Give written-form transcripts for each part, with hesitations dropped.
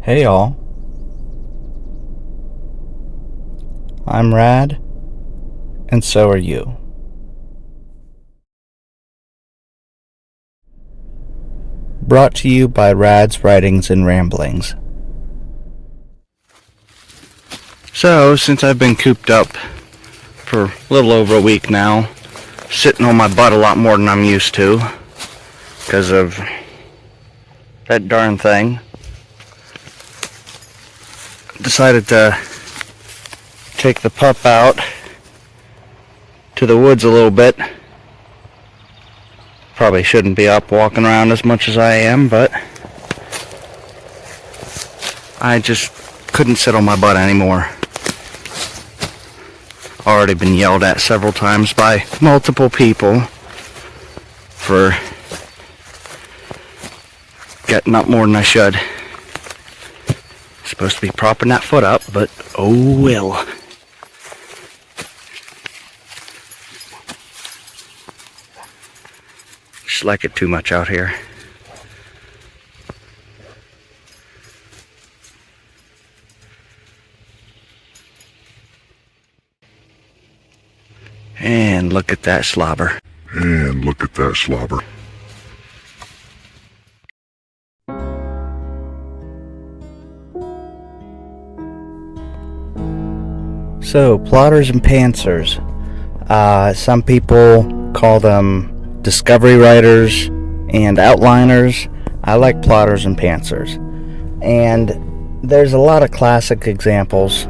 Hey y'all, I'm RAD, and so are you. Brought to you by RAD's Writings and Ramblings. So, since I've been cooped up for a little over a week now, sitting on my butt a lot more than I'm used to, because of that darn thing, decided to take the pup out to the woods a little bit. Probably shouldn't be up walking around as much as I am, but I just couldn't sit on my butt anymore. Already been yelled at several times by multiple people for getting up more than I should. Supposed to be propping that foot up, but oh well. Just like it too much out here. And look at that slobber. So, plotters and pantsers. Some people call them discovery writers and outliners. I like plotters and pantsers. And there's a lot of classic examples.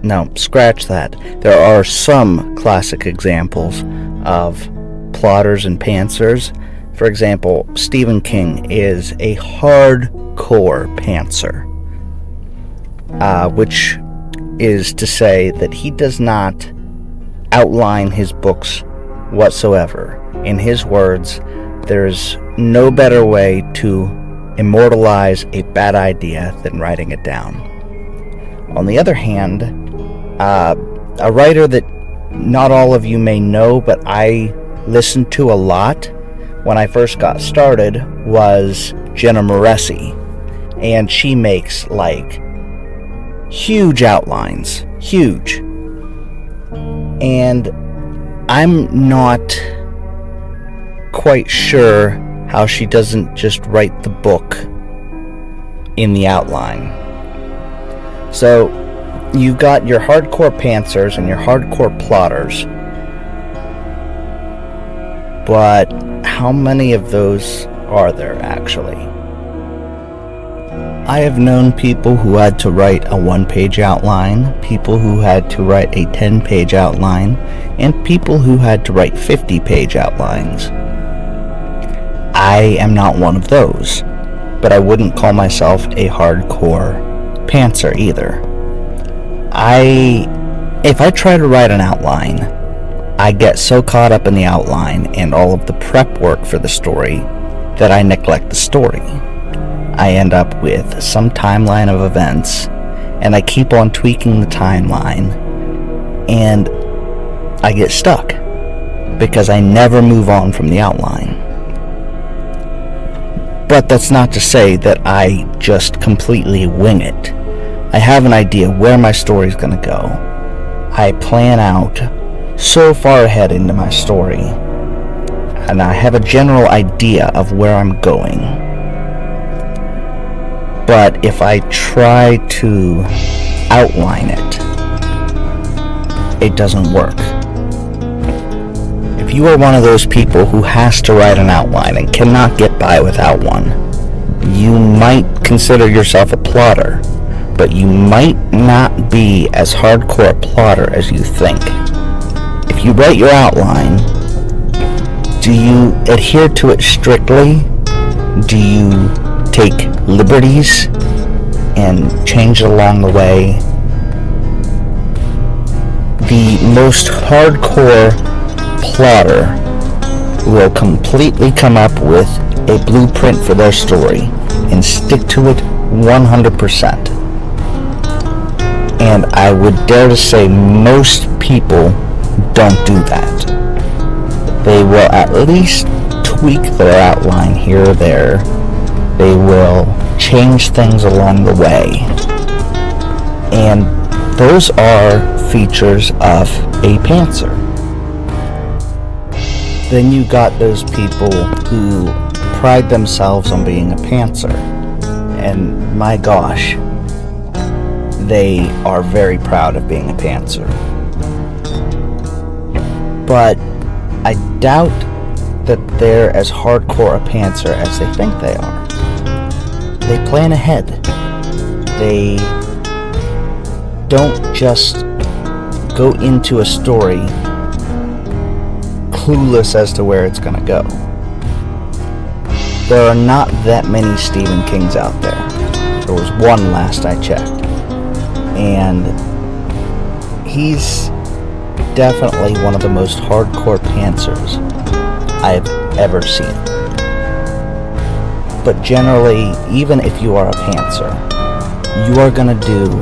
No, scratch that. There are some classic examples of plotters and pantsers. For example, Stephen King is a hardcore pantser, which is to say that he does not outline his books whatsoever. In his words, there's no better way to immortalize a bad idea than writing it down. On the other hand, a writer that not all of you may know, but I listened to a lot when I first got started, was Jenna Moreci. And she makes like huge outlines. Huge. And I'm not quite sure how she doesn't just write the book in the outline. So, you've got your hardcore pantsers and your hardcore plotters. But how many of those are there actually? I have known people who had to write a 1-page outline, people who had to write a 10-page outline, and people who had to write 50-page outlines. I am not one of those, but I wouldn't call myself a hardcore pantser either. If I try to write an outline, I get so caught up in the outline and all of the prep work for the story that I neglect the story. I end up with some timeline of events, and I keep on tweaking the timeline, and I get stuck because I never move on from the outline. But that's not to say that I just completely wing it. I have an idea where my story's going to go. I plan out so far ahead into my story, and I have a general idea of where I'm going. But if I try to outline it, it doesn't work. If you are one of those people who has to write an outline and cannot get by without one, you might consider yourself a plotter, but you might not be as hardcore a plotter as you think. If you write your outline, do you adhere to it strictly? Do you take liberties and change it along the way? The most hardcore plotter will completely come up with a blueprint for their story and stick to it 100%. And I would dare to say most people don't do that. They will at least tweak their outline here or there. They will change change things along the way. And those are features of a pantser. Then you got those people who pride themselves on being a pantser. And my gosh, they are very proud of being a pantser. But I doubt that they're as hardcore a pantser as they think they are. They plan ahead. They don't just go into a story clueless as to where it's going to go. There are not that many Stephen Kings out there. There was one last I checked. And he's definitely one of the most hardcore pantsers I've ever seen. But generally, even if you are a pantser, you are going to do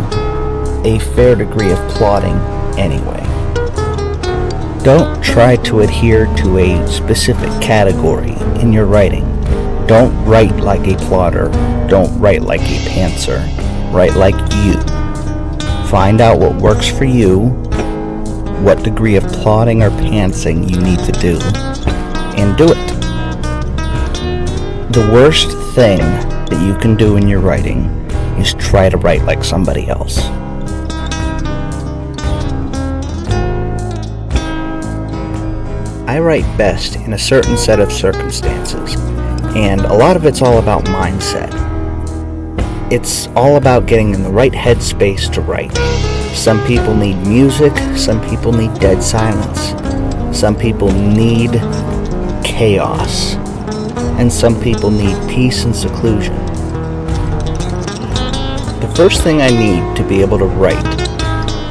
a fair degree of plotting anyway. Don't try to adhere to a specific category in your writing. Don't write like a plotter. Don't write like a pantser. Write like you. Find out what works for you, what degree of plotting or pantsing you need to do, and do it. The worst thing that you can do in your writing is try to write like somebody else. I write best in a certain set of circumstances, and a lot of it's all about mindset. It's all about getting in the right headspace to write. Some people need music, some people need dead silence, some people need chaos, and some people need peace and seclusion. The first thing I need to be able to write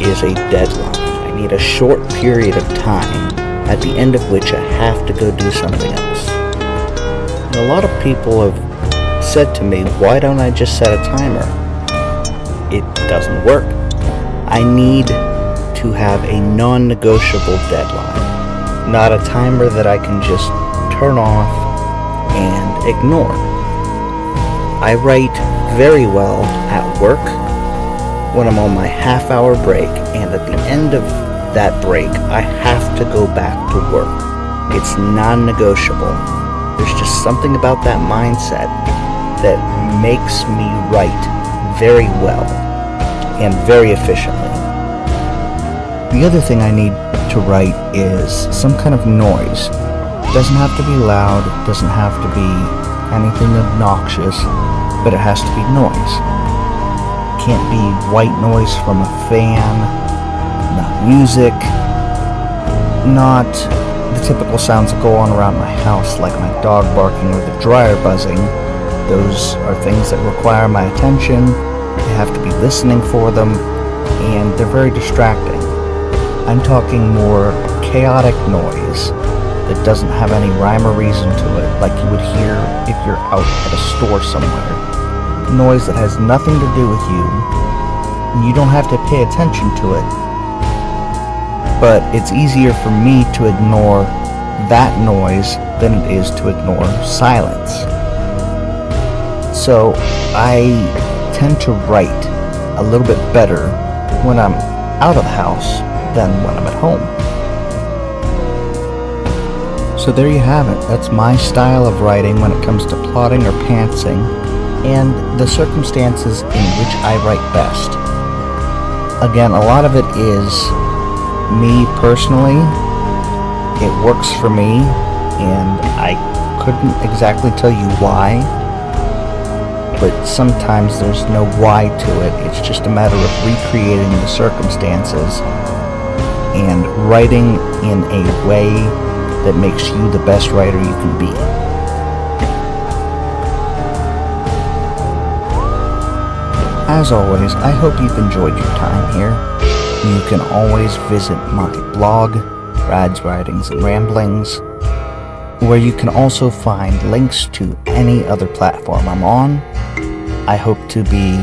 is a deadline. I need a short period of time at the end of which I have to go do something else. And a lot of people have said to me, why don't I just set a timer? It doesn't work. I need to have a non-negotiable deadline, not a timer that I can just turn off and ignore. I write very well at work when I'm on my half-hour break, and at the end of that break, I have to go back to work. It's non-negotiable. There's just something about that mindset that makes me write very well and very efficiently. The other thing I need to write is some kind of noise. It doesn't have to be loud, it doesn't have to be anything obnoxious, but it has to be noise. It can't be white noise from a fan, not music, not the typical sounds that go on around my house, like my dog barking or the dryer buzzing. Those are things that require my attention. I have to be listening for them, and they're very distracting. I'm talking more chaotic noise that doesn't have any rhyme or reason to it, like you would hear if you're out at a store somewhere. Noise that has nothing to do with you, and you don't have to pay attention to it. But it's easier for me to ignore that noise than it is to ignore silence. So I tend to write a little bit better when I'm out of the house than when I'm at home. So there you have it. That's my style of writing when it comes to plotting or pantsing, and the circumstances in which I write best. Again, a lot of it is me personally. It works for me, and I couldn't exactly tell you why, but sometimes there's no why to it. It's just a matter of recreating the circumstances and writing in a way that makes you the best writer you can be. As always, I hope you've enjoyed your time here. You can always visit my blog, RAD's Writings and Ramblings, where you can also find links to any other platform I'm on. I hope to be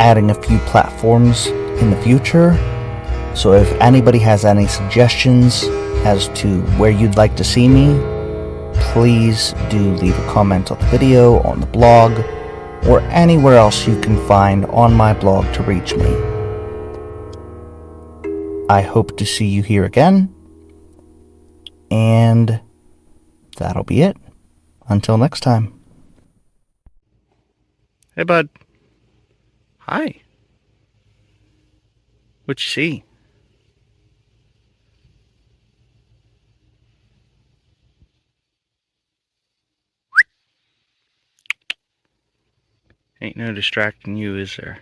adding a few platforms in the future, so if anybody has any suggestions as to where you'd like to see me, please do leave a comment on the video, on the blog, or anywhere else you can find on my blog to reach me. I hope to see you here again, and that'll be it. Until next time. Hey, bud. Hi. What you see? Ain't no distracting you, is there?